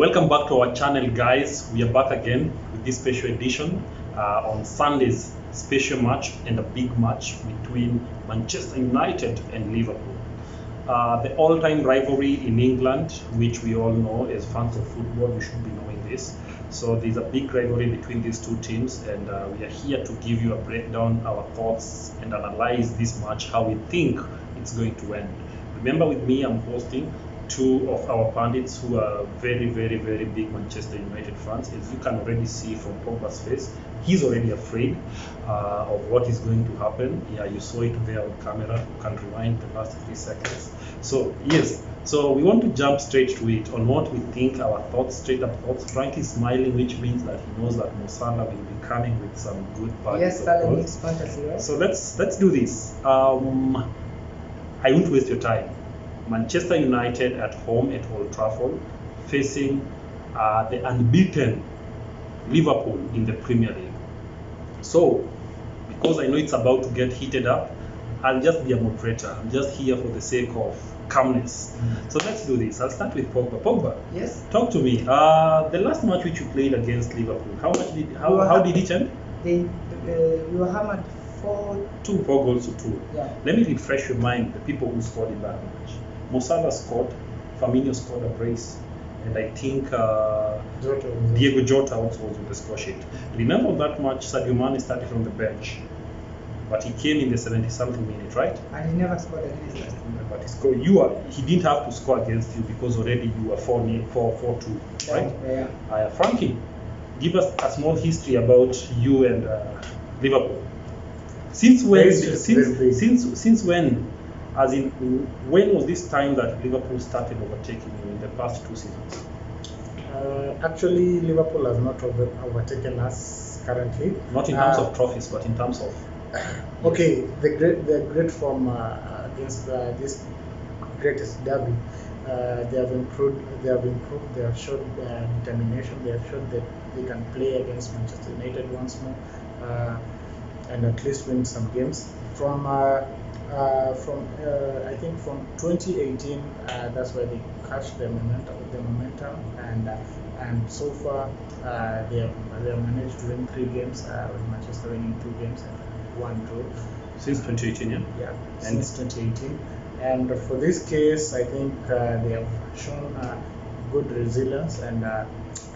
Welcome back to our channel, guys. We are back again with this special edition on Sunday's special match and a big match between Manchester United and Liverpool. The all-time rivalry in England, which we all know as fans of football, you should be knowing this. So there's a big rivalry between these two teams, and we are here to give you a breakdown, our thoughts, and analyze this match, how we think it's going to end. Remember, with me, I'm hosting two of our pundits who are very big Manchester United fans. As you can already see from Pogba's face, he's already afraid of what is going to happen. Yeah, you saw it there on camera. You can rewind the last 3 seconds. So yes, so we want to jump straight to it on what we think, our thoughts, straight up thoughts. Frank is smiling, which means that he knows that Mo-Salah will be coming with some good parties. Yes, Salah needs fantasy, right? So let's do this. I won't waste your time. Manchester United at home at Old Trafford, facing the unbeaten Liverpool in the Premier League. So, because I know it's about to get heated up, I'll just be a moderator. I'm just here for the sake of calmness. So let's do this. I'll start with Pogba. Pogba, yes. Talk to me. The last match which you played against Liverpool, how did it end? We were hammered 4 goals to 2. Yeah. Let me refresh your mind, the people who scored in that match. Mo-Salah scored, Firmino scored a brace, and I think Diego Jota also was with the score sheet. Remember that match, Sadio Mane started from the bench, but he came in the 70-something minute, right? And he never scored against us. But he didn't have to score against you because already you were 4-2, right? Yeah. Frankie, give us a small history about you and Liverpool. Since when? As in, when was this time that Liverpool started overtaking you in the past 2 seasons? Actually, Liverpool has not overtaken us currently. Not in terms of trophies, but in terms of. Okay, the great form against this greatest derby. They have improved. They have showed determination. They have showed that they can play against Manchester United once more, and at least win some games. I think from 2018, that's where they catch the momentum, and so far they have managed to win 3 games, with Manchester winning 2 games and 1 draw. Since 2018, yeah? Yeah, since 2018. And for this case, I think they have shown good resilience, and I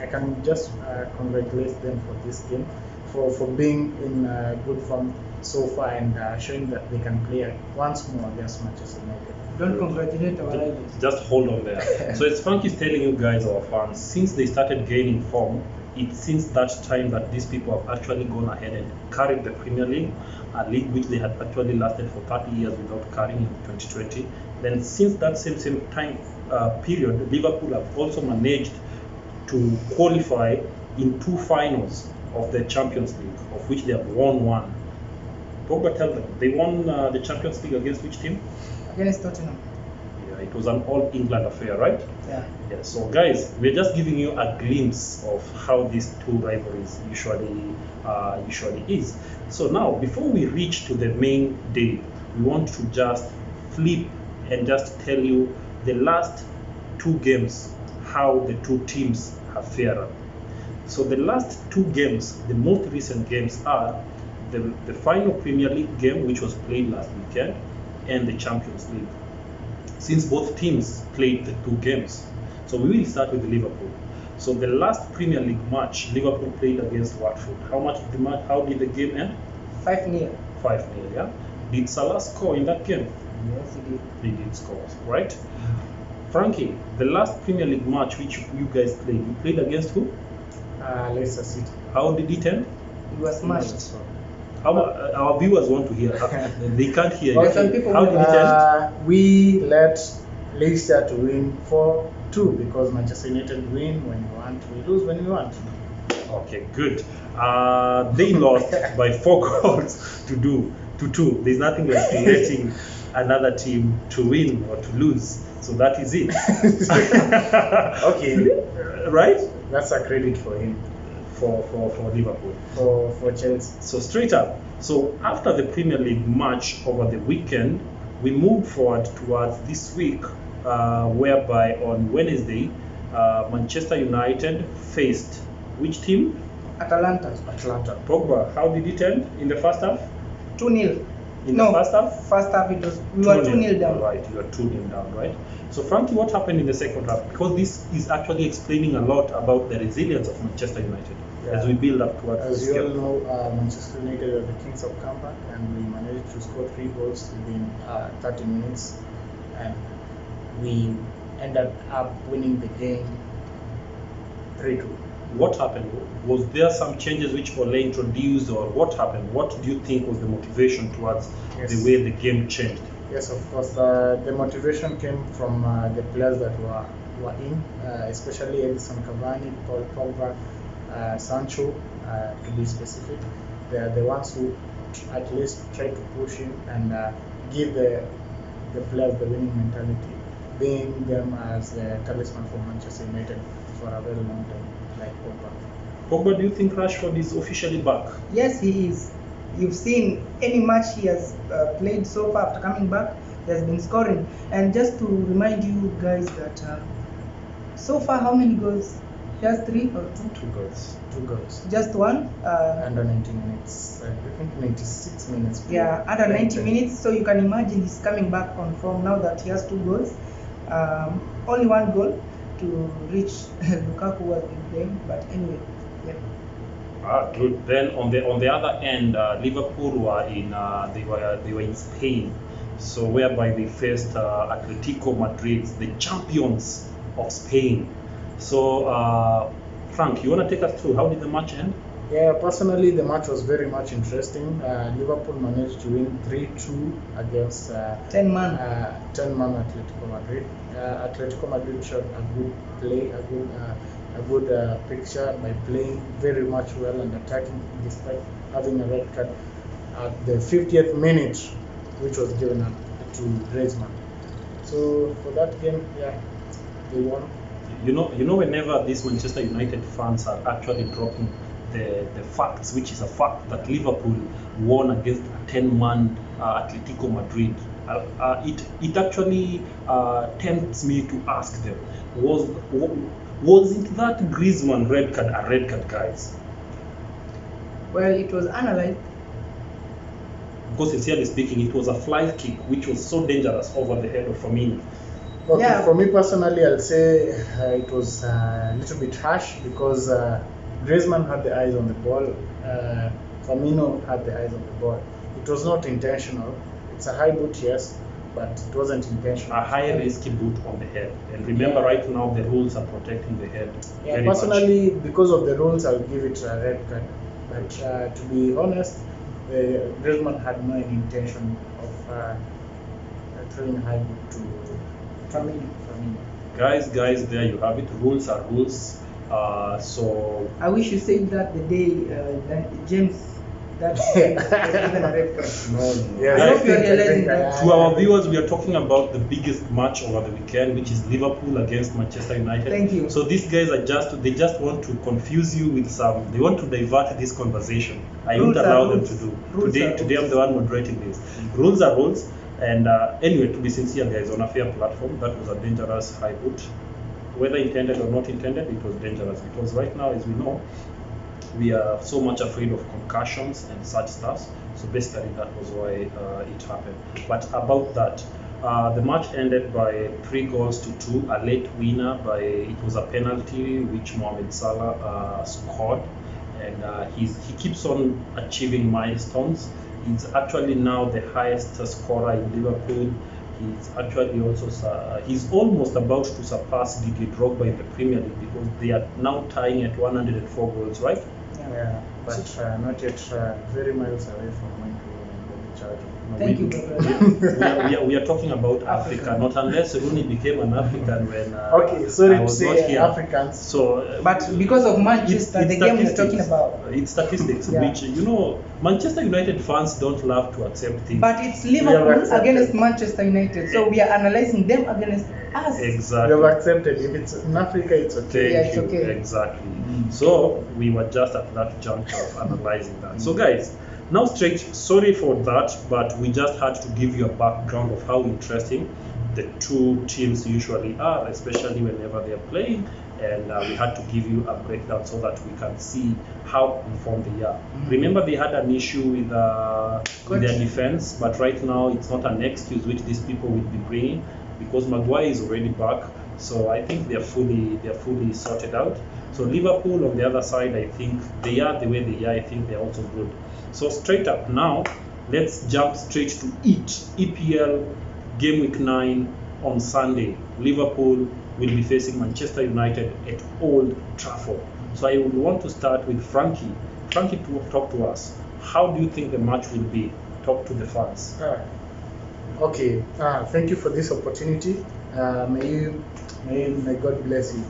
can just congratulate them for this game, for being in good form so far, and showing that they can play once more against Manchester United. Don't congratulate our rivals. Just hold on there. So as Frank is telling you guys, our fans, since they started gaining form, it's since that time that these people have actually gone ahead and carried the Premier League, a league which they had actually lasted for 30 years without carrying in 2020. Then since that same time period, Liverpool have also managed to qualify in 2 finals of the Champions League, of which they have won 1. Pogba, tell them, they won the Champions League against which team? Against Tottenham. Yeah, it was an all-England affair, right? Yeah. So guys, we're just giving you a glimpse of how these 2 rivalries usually is. So now, before we reach to the main day, we want to just flip and just tell you the last 2 games, how the 2 teams have fared. So the last 2 games, the most recent games are the final Premier League game, which was played last weekend, and the Champions League. Since both teams played the 2 games, so we will start with Liverpool. So the last Premier League match, Liverpool played against Watford. How did the game end? 5-0. 5-0, yeah. Did Salah score in that game? Yes, he did. He did score, right? Frankie, the last Premier League match which you guys played, you played against who? Leicester City. How did it end? He was smashed. Our viewers want to hear. They can't hear you. Some people How did it end? We let Leicester to win 4-2 because Manchester United win when you want, we lose when you want. Okay, good. They lost by 4 goals to 2. There's nothing like letting another team to win or to lose. So that is it. Okay, right? That's a credit for him. For Liverpool. For Chelsea. So straight up. So after the Premier League match over the weekend, we moved forward towards this week, whereby on Wednesday Manchester United faced which team? Atalanta. Atlanta. Pogba. How did it end in the first half? 2-0. In No, the first half? First half it was we were 2-0 down. Right, you were 2-0 down, right? So Frankie, what happened in the second half? Because this is actually explaining a lot about the resilience of Manchester United as we build up towards As this you all game. know, Manchester United are the kings of comeback, and we managed to score 3 goals within 30 minutes, and we ended up winning the game 3-2. What happened? Was there some changes which Ole introduced, or what happened? What do you think was the motivation towards Yes. the way the game changed? Yes, of course. The motivation came from the players that were in, especially Edison Cavani, Paul Pogba, Sancho, to be specific. They are the ones who at least try to push in and give the players the winning mentality, being them as the talisman for Manchester United for a very long time, like Pogba. Pogba, do you think Rashford is officially back? Yes, he is. You've seen any match he has played so far after coming back, he has been scoring. And just to remind you guys that so far, how many goals? He has 3 or 2? 2 goals. 2 goals. Just one? Under 90 minutes. I think 96 minutes. Yeah, under 90 minutes. So you can imagine he's coming back on form now that he has 2 goals. Only 1 goal to reach Lukaku who has been playing. But anyway, yeah. Good. Then on the other end, Liverpool were in they were in Spain, so whereby they faced Atletico Madrid, the champions of Spain. So Frank, you want to take us through how did the match end? Yeah, personally, the match was very much interesting. Liverpool managed to win 3-2 against 10-man. 10-man Atletico Madrid. Atletico Madrid showed a good play, a good picture by playing very much well and attacking despite having a red card at the 50th minute, which was given up to Griezmann. So for that game, yeah, they won. You know, whenever these Manchester United fans are actually dropping the facts, which is a fact that Liverpool won against a 10-man Atletico Madrid, it actually tempts me to ask them, wasn't that Griezmann red card a red card, guys? Well, it was analyzed. Because sincerely speaking, it was a fly kick which was so dangerous over the head of Firmino. Okay, Yeah. for me personally, I'll say it was a little bit harsh because Griezmann had the eyes on the ball, Firmino had the eyes on the ball. It was not intentional. It's a high boot, yes, but it wasn't intentional. A high risky boot on the head. And remember, Yeah. right now the rules are protecting the head. Yeah, very personally, because of the rules, I'll give it a red card. But to be honest, Griezmann had no intention of throwing high boot to Firmino. much. Guys, there you have it. Rules are rules. So I wish you said that the day that James that was given a red card. Yes, I hope you're I realizing think that. to our viewers, we are talking about the biggest match over the weekend, which is Liverpool against Manchester United. Thank you. So these guys are just want to confuse you with some. They want to divert this conversation. I won't Rules are allow them rules. to do. Rules are Today I'm rules. the one moderating this. Rules are rules. And anyway, to be sincere, guys, on a fair platform, that was a dangerous high boot. Whether intended or not intended, it was dangerous because right now, as we know, we are so much afraid of concussions and such stuff. So basically, that was why it happened. But about that, the match ended by 3 goals to 2. A late winner it was a penalty which Mo-Salah scored, and he keeps on achieving milestones. He's actually now the highest scorer in Liverpool. He's actually also he's almost about to surpass Didier Drogba in the Premier League because they are now tying at 104 goals, right? Yeah, but not yet very miles away from going to the charge. Thank you, brother. We are talking about Africa, not unless Rooney became an African when Okay, sorry I to was not say here. Africans. So, But because of Manchester, the game we're talking about. It's statistics, Yeah. which Manchester United fans don't love to accept things. But it's We have Liverpool accepted. against Manchester United, so we are analyzing them against us. You Exactly. have accepted. If it's in Africa, it's okay. Yeah, Thank it's you. okay. Exactly. So we were just at that juncture of analyzing that. So guys, now straight, sorry for that, but we just had to give you a background of how interesting the two teams usually are, especially whenever they are playing and we had to give you a breakdown so that we can see how informed they are. Remember, they had an issue with their defense, but right now it's not an excuse which these people will be bringing, because Maguire is already back. So I think they're fully sorted out. So Liverpool on the other side, I think they are the way they are. I think they're also good. So straight up now, let's jump straight to EPL game week 9 on Sunday. Liverpool will be facing Manchester United at Old Trafford. So I would want to start with Frankie. Frankie, talk to us. How do you think the match will be? Talk to the fans. Okay. Thank you for this opportunity. May God bless you.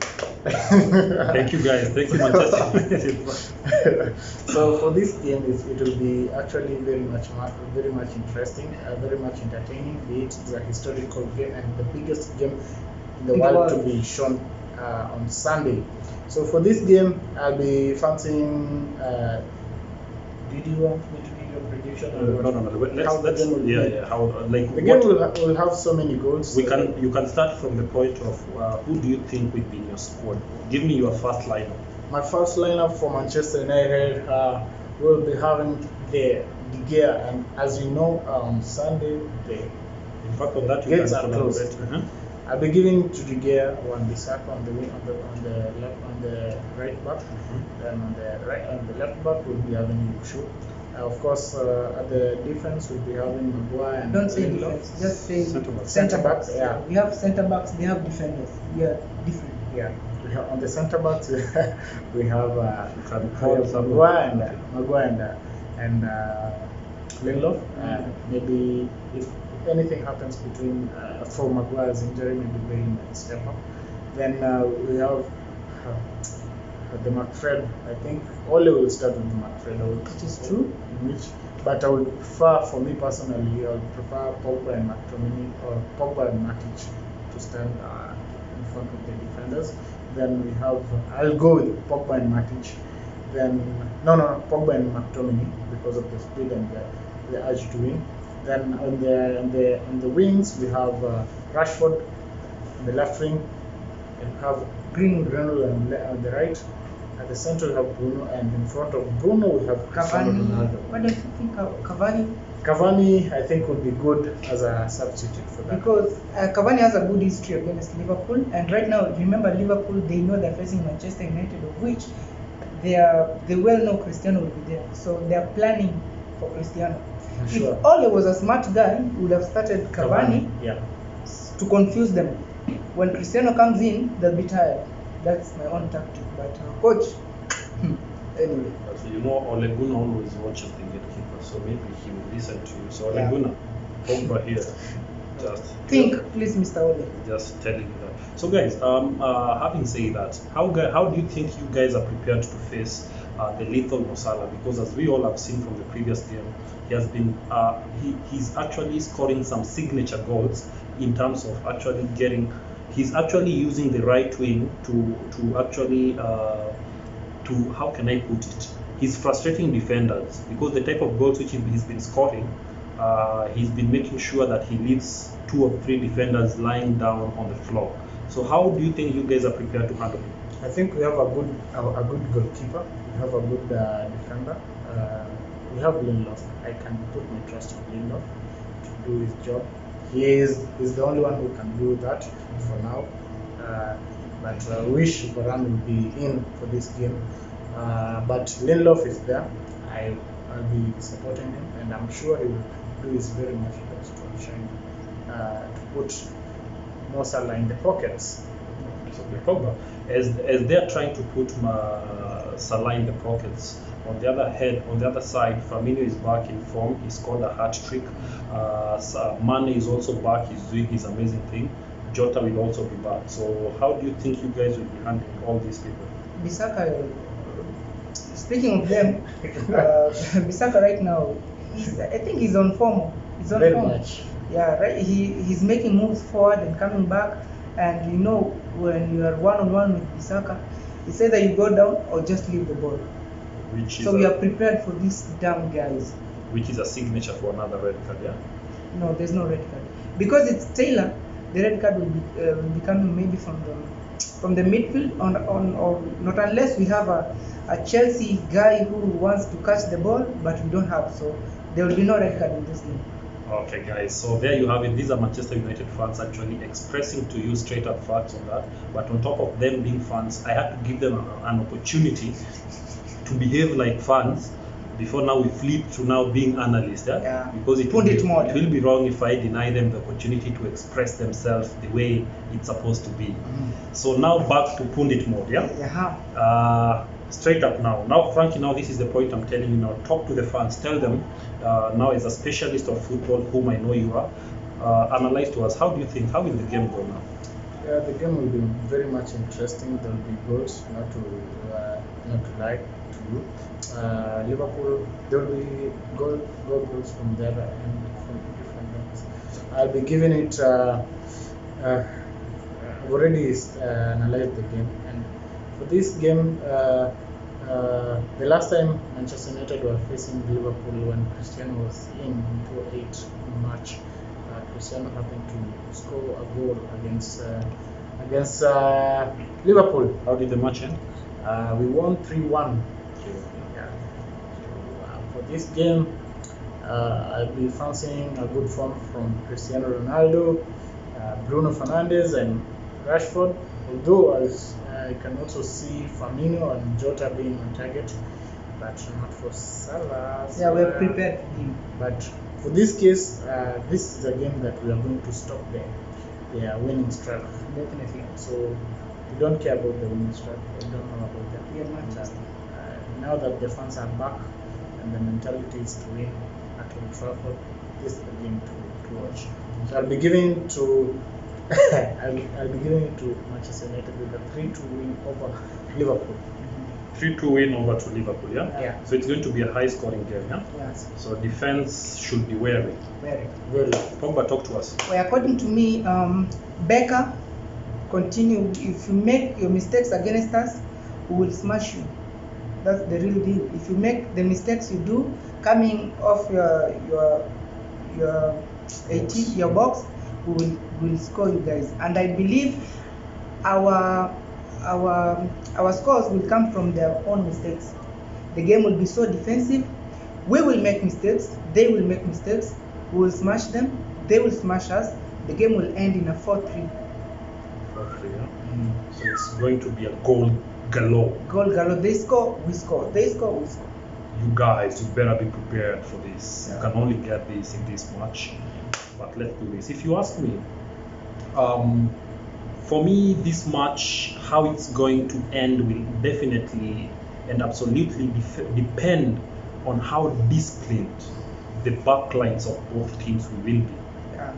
Thank you, guys. Thank you, Manchester United. So for this game, it will be actually very much interesting, very much entertaining. It's a historical game and the biggest game in the world to be shown on Sunday. So for this game, I'll be fancying. Did you want me to give you a prediction? No. The game will have so many goals. You can start from the point of who do you think will be in your squad? Give me your first lineup. My first lineup for Manchester United will be having De Gea, and as you know, on Sunday In fact, on that you gates can are closed. I'll be giving to De Gea Wan-Bissaka on the right back. Then on the left back we'll be having Luke. Of course, at the defense we'll be having Maguire and Don't say defense, just say Centre backs. Yeah, we have centre backs, they have defenders. We are different. Yeah, on the centre backs we have Maguire and Lindelof. Maybe if anything happens between for Maguire's injury, maybe they might step up. Then we have the McFred. I think Ole will start with the McFred. Which is true. But I would prefer, for me personally, I would prefer Pogba and McTominay or Pogba and Matic to stand in front of the defenders. Then we have, I'll go with Pogba and Matic. Then Pogba and McTominay because of the speed and the urge to win. Then on the wings we have Rashford on the left wing, and have Greenwood on the right. At the center we have Bruno, and in front of Bruno we have Cristiano Ronaldo. What do you think of Cavani? Cavani, I think, would be good as a substitute for that. Because Cavani has a good history against Liverpool, and right now, remember Liverpool, they know they're facing Manchester United, of which they well know Cristiano will be there, so they're planning for Cristiano. Sure. If Ole was a smart guy, he would have started Cavani to confuse them. When Cristiano comes in, they'll be tired. That's my own tactic. But coach, anyway. So you know, Ole Gunnar always watches the gatekeeper, so maybe he will listen to you. So Ole Gunnar, Pogba here, just think, please, Mr. Ole. Just telling you that. So guys, having said that, how do you think you guys are prepared to face the lethal Mo-Salah? Because as we all have seen from the previous game, he has been he's actually scoring some signature goals in terms of actually getting. He's actually using the right wing to actually to how can I put it? He's frustrating defenders because the type of goals which he's been scoring, he's been making sure that he leaves 2 or 3 defenders lying down on the floor. So how do you think you guys are prepared to handle it? I think we have a good goalkeeper. We have a good defender. We have Lindelof. I can put my trust in Lindelof to do his job. He's the only one who can do that for now. But I wish Varane would be in for this game. But Lindelof is there. I'll be supporting him, and I'm sure he will do his very much best to shine, to put Mo-Salah in the pockets. So the Pogba, as they're trying to put Salah in the pockets. On the other side, Firmino is back in form. He scored a hat trick. Mane is also back. He's doing his amazing thing. Jota will also be back. So how do you think you guys will be handling all these people? Bissaka, speaking of them, Bissaka right now, I think he's on form. He's on very form. much. Yeah, right. He's making moves forward and coming back. And you know, when you are one-on-one with Bissaka, it's either you go down or just leave the ball. So we are prepared for these damn guys. Which is a signature for another red card, yeah? No, there's no red card. Because it's Taylor, the red card will be coming maybe from from the midfield, or not unless we have a Chelsea guy who wants to catch the ball, but we don't have, so there will be no red card in this game. Okay, guys, so there you have it. These are Manchester United fans actually expressing to you straight up facts on that. But on top of them being fans, I had to give them an opportunity to behave like fans before now we flip to now being analysts. Yeah. Because it Pundit mode. will be wrong if I deny them the opportunity to express themselves the way it's supposed to be. So now back to Pundit mode. Yeah. Straight up now. Now, Frankie, now this is the point I'm telling you now. Talk to the fans. Tell them, now as a specialist of football, whom I know you are, analyze to us. How do you think? How will the game go now? Yeah, the game will be very much interesting. There will be goals, not to lie to you. Liverpool, there will be goals from there and from different ends. I'll be giving it. I've already analyzed the game, and for this game, the last time Manchester United were facing Liverpool when Cristiano was into a 8 match, Cristiano happened to score a goal against Liverpool. How did the match end? We won 3-1. Yeah. So, for this game, I'll be fancying a good form from Cristiano Ronaldo, Bruno Fernandes, and Rashford. Although as I can also see Firmino and Jota being on target, but not for Salah. Yeah, we're prepared for him. But for this case, this is a game that we are going to stop their winning streak. Definitely. So we don't care about the winning streak. We don't know about that. We are Manchester. Now that the fans are back and the mentality is to win at Old Trafford, this is the game to watch. So I'll be giving to I'll be giving it to Manchester United with a 3-2 win over Liverpool. 3-2 win over to Liverpool, yeah? Yeah. So it's going to be a high scoring game, yeah? Yes. So defense should be wary. Very. Pogba, talk to us. Well, according to me, Becker, continue. If you make your mistakes against us, we will smash you. That's the real deal. If you make the mistakes you do coming off your 18 your box, we will score you guys. And I believe our scores will come from their own mistakes. The game will be so defensive. We will make mistakes. They will make mistakes. We will smash them. They will smash us. The game will end in a 4-3. 4-3, yeah? So it's going to be a goal galore. Goal galore. They score, we score. They score, we score. You guys, you better be prepared for this. Yeah. You can only get this in this match. But let's do this. If you ask me, for me, this match, how it's going to end will definitely and absolutely depend on how disciplined the backlines of both teams will be. Yeah.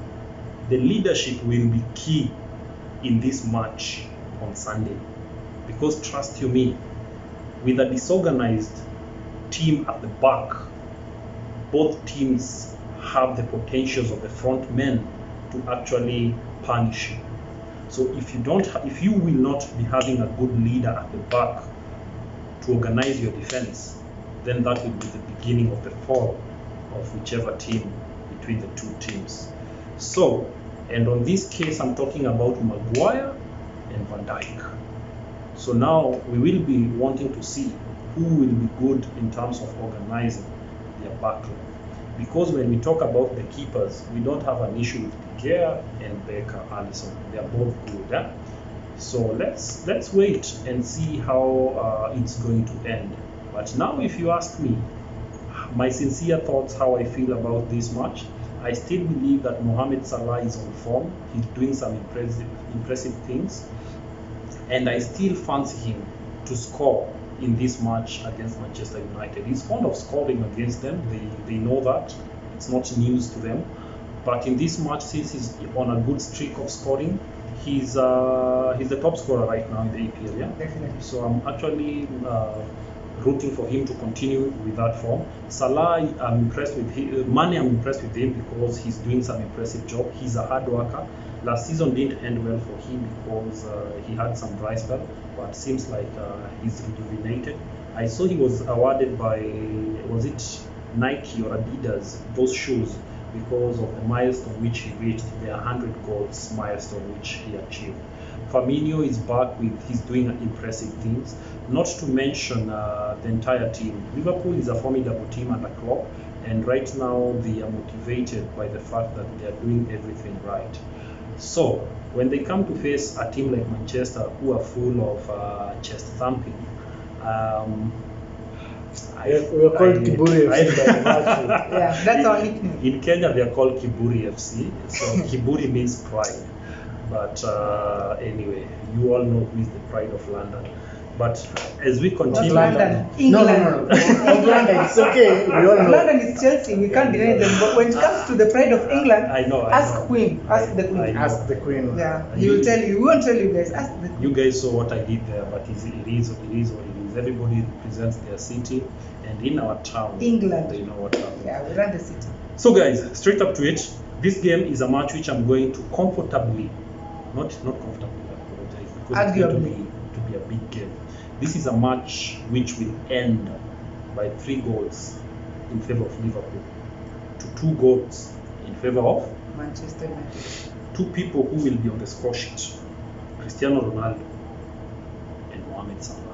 The leadership will be key in this match on Sunday. Because trust you me, with a disorganized team at the back, both teams have the potentials of the front men to actually punish you. So if you will not be having a good leader at the back to organize your defense, then that will be the beginning of the fall of whichever team between the two teams. So, and on this case, I'm talking about Maguire and Van Dijk. So now we will be wanting to see who will be good in terms of organizing their backline. Because when we talk about the keepers, we don't have an issue with De Gea and Becker, Alisson. They are both good. Yeah? So let's wait and see how it's going to end. But now, if you ask me, my sincere thoughts, how I feel about this match, I still believe that Mohamed Salah is on form. He's doing some impressive things, and I still fancy him to score in this match against Manchester United. He's fond of scoring against them. They know that. It's not news to them. But in this match, since he's on a good streak of scoring, he's the top scorer right now in the EPL. Yeah? Definitely. So I'm actually rooting for him to continue with that form. Salah, I'm impressed with him. Mane, I'm impressed with him because he's doing some impressive job. He's a hard worker. Last season didn't end well for him because he had some dry spell, but seems like he's rejuvenated. I saw he was awarded by, was it Nike or Adidas, those shoes, because of the milestone which he reached, the 100 goals milestone which he achieved. Firmino is back he's doing impressive things. Not to mention the entire team. Liverpool is a formidable team under Kloop, and right now they are motivated by the fact that they are doing everything right. So when they come to face a team like Manchester, who are full of chest thumping, we're called Kiburi FC by the virtue. Yeah, that's our nickname. In Kenya, they are called Kiburi FC. So Kiburi means pride. But anyway, you all know who is the pride of London. But as we continue, London, No, England. Of London, it's okay. We all know. London is Chelsea. We can't deny them. But when it comes to the pride of England, I know. ask Queen. Ask the I Queen. know. Ask the Queen. Yeah, he will tell you. We won't tell you guys. Ask the Queen. You guys saw what I did there, but it is what it is. Everybody represents their city, and in our town, England. they know what happens. Yeah, we run the city. So guys, straight up to it, this game is a match which I'm going to comfortably, not comfortably, I apologize, because it's going to be a big game. This is a match which will end by 3 goals in favor of Liverpool, to 2 goals in favor of Manchester United. 2 people who will be on the score sheet: Cristiano Ronaldo and Mo-Salah.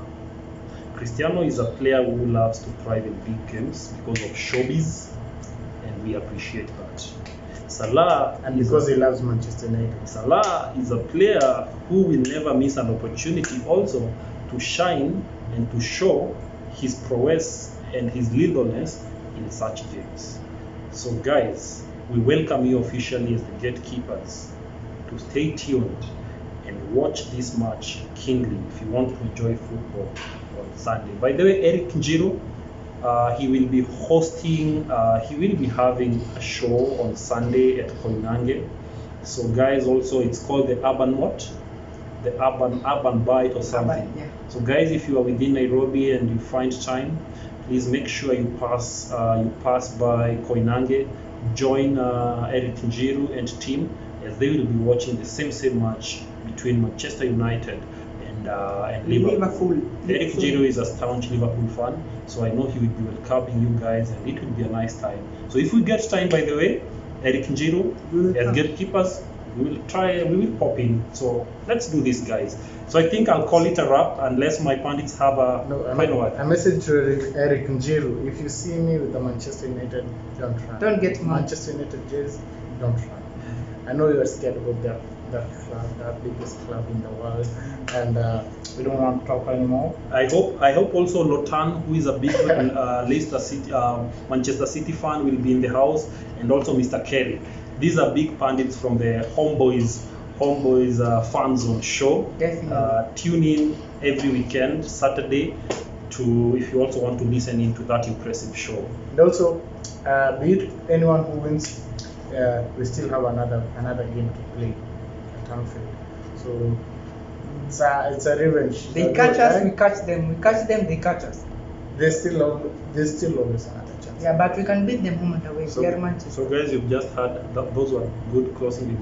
Cristiano is a player who loves to thrive in big games because of showbiz, and we appreciate that. Salah, And because he loves Manchester United. Salah is a player who will never miss an opportunity also to shine and to show his prowess and his littleness in such games. So guys, we welcome you officially as the gatekeepers to stay tuned and watch this match keenly if you want to enjoy football on Sunday. By the way, Eric Njiro, he will be hosting, he will be having a show on Sunday at Koinange. So guys, also it's called the Urban what? The Urban Bite or something. Yeah. So guys, if you are within Nairobi and you find time, please make sure you pass by Koinange, join Eric Njiru and team, as they will be watching the same match between Manchester United and Liverpool. Eric Njiru is a staunch Liverpool fan, so I know he will be welcoming you guys, and it will be a nice time. So if we get time, by the way, Eric Njiru, as gatekeepers, we will pop in. So let's do this, guys. So I think I'll call it a wrap unless my pundits have a final word. A message to Eric Njiru: if you see me with the Manchester United, don't run. Don't get mad. Manchester United jersey, don't run. I know you're scared about that club, that biggest club in the world, and we don't want to talk anymore. I hope also Lotan, who is a big Leicester City, Manchester City fan, will be in the house, and also Mr. Kelly. These are big pundits from the Homeboys Fan Zone show. Definitely. Tune in every weekend, Saturday, to if you also want to listen in to that impressive show. And also, be it anyone who wins, we still have another game to play at Anfield. So it's a revenge. They catch us, we catch them. We catch them, they catch us. There's still always another chance. Yeah, but we can beat them home and away. We are Manchester. So guys, you've just heard those were good closing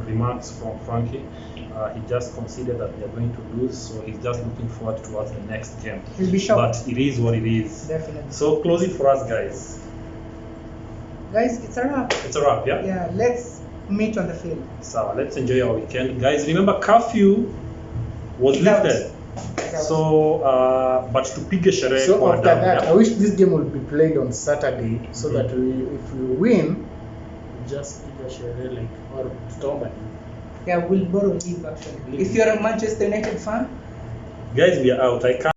remarks from Frankie. He just considered that they're going to lose, so he's just looking forward towards the next game. He'll be shocked. But it is what it is. Definitely. So close it for us, guys. Guys, it's a wrap. It's a wrap, yeah? Yeah, let's meet on the field. So let's enjoy our weekend. Guys, remember curfew was It's out. lifted. It's out. So, but tupige sherehe So kwa after damu, that, yeah? I wish this game would be played on Saturday, so that if we win, we just give a share like or October. Yeah, we'll borrow leave actually. If you're a Manchester United fan, Guys, we are out. I can't.